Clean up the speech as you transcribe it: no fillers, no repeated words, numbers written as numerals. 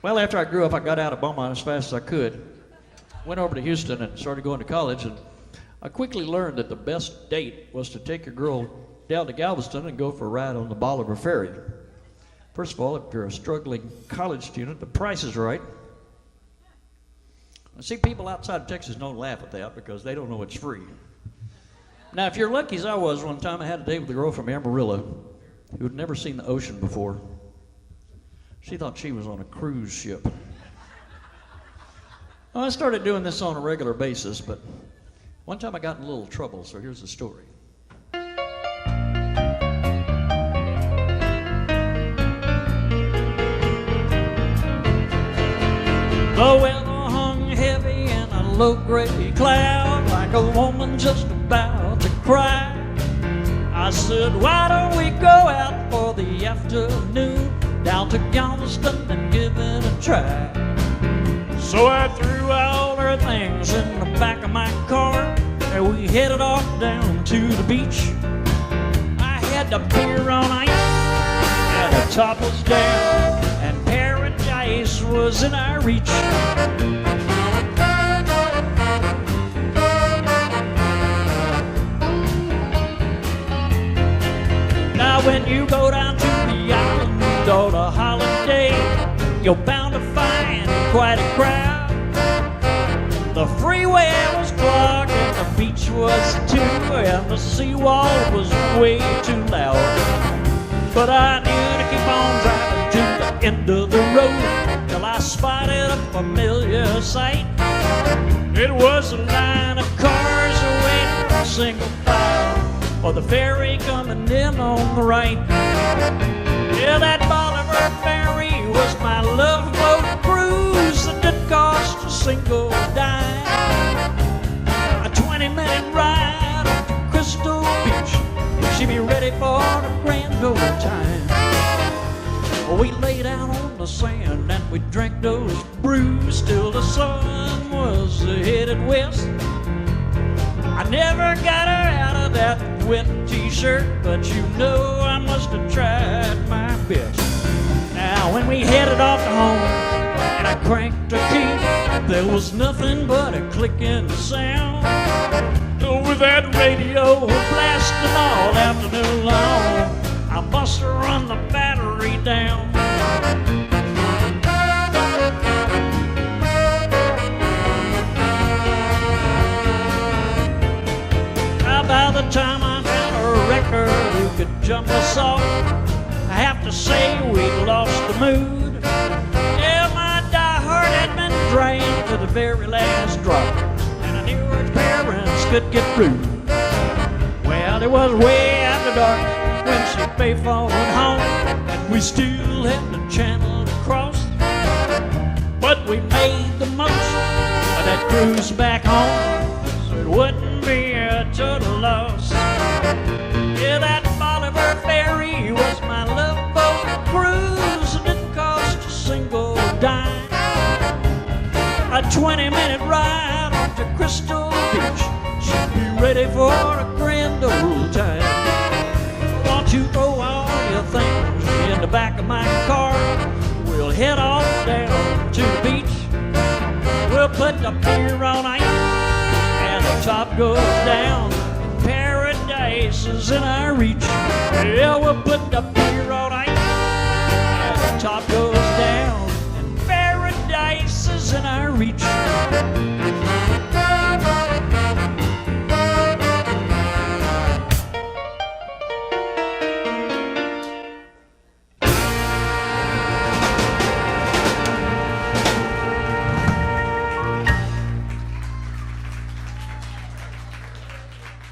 Well, after I grew up, I got out of Beaumont as fast as I could. Went over to Houston and started going to college, and I quickly learned that the best date was to take your girl down to Galveston and go for a ride on the Bolivar Ferry. First of all, if you're a struggling college student, the price is right. I see people outside of Texas don't laugh at that because they don't know it's free. Now, if you're lucky as I was one time, I had a date with a girl from Amarillo who had never seen the ocean before. She thought she was on a cruise ship. Well, I started doing this on a regular basis, but one time I got in a little trouble, so here's the story. The weather hung heavy in a low-gray cloud, like a woman just about to cry. I said, why don't we go out for the afternoon, down to Galveston and give it a try. So I threw all her things in the back of my car, and we headed off down to the beach. I had the pier on ice, and the top was down, and paradise was in our reach. Now when you go down to the island on a holiday, you're bound to find quite a crowd. The freeway was clogged and the beach was too, and the seawall was way too loud. But I knew to keep on driving to the end of the road till I spotted a familiar sight. It was a line of cars waiting in single file for the ferry coming in on the right. Yeah, that Bolivar Ferry was my love boat cruise that didn't cost a single dime. A 20-minute ride up to Crystal Beach, she'd be ready for the grand old time. We lay down on the sand and we drank those brews till the sun was headed west. I never got her out of that wet t-shirt, but you know I must have tried my best. Now when we headed off to home and I cranked the key, there was nothing but a clicking sound. With that radio blasting all afternoon long, I must have run the battery down. By the time I found a record who could jump us off, I have to say we'd lost the mood. Yeah, my diehard had been drained to the very last drop, and I knew her parents could get rude. Well, it was way after dark when she payphoned home, and we still had the channel to cross. But we made the most of that cruise back home, so it wouldn't be a total loss. Yeah, that Bolivar Ferry was my love boat cruise, and didn't cost a single dime. A 20-minute ride up to Crystal Beach, she'd be ready for a grand old time. Won't you throw all your things in the back of my car? We'll head off down to the beach. We'll put the pier on ice, and the top goes down. Paradise is in our reach. Yeah, we'll put the pier on ice, and the top goes down. And paradise is in our reach.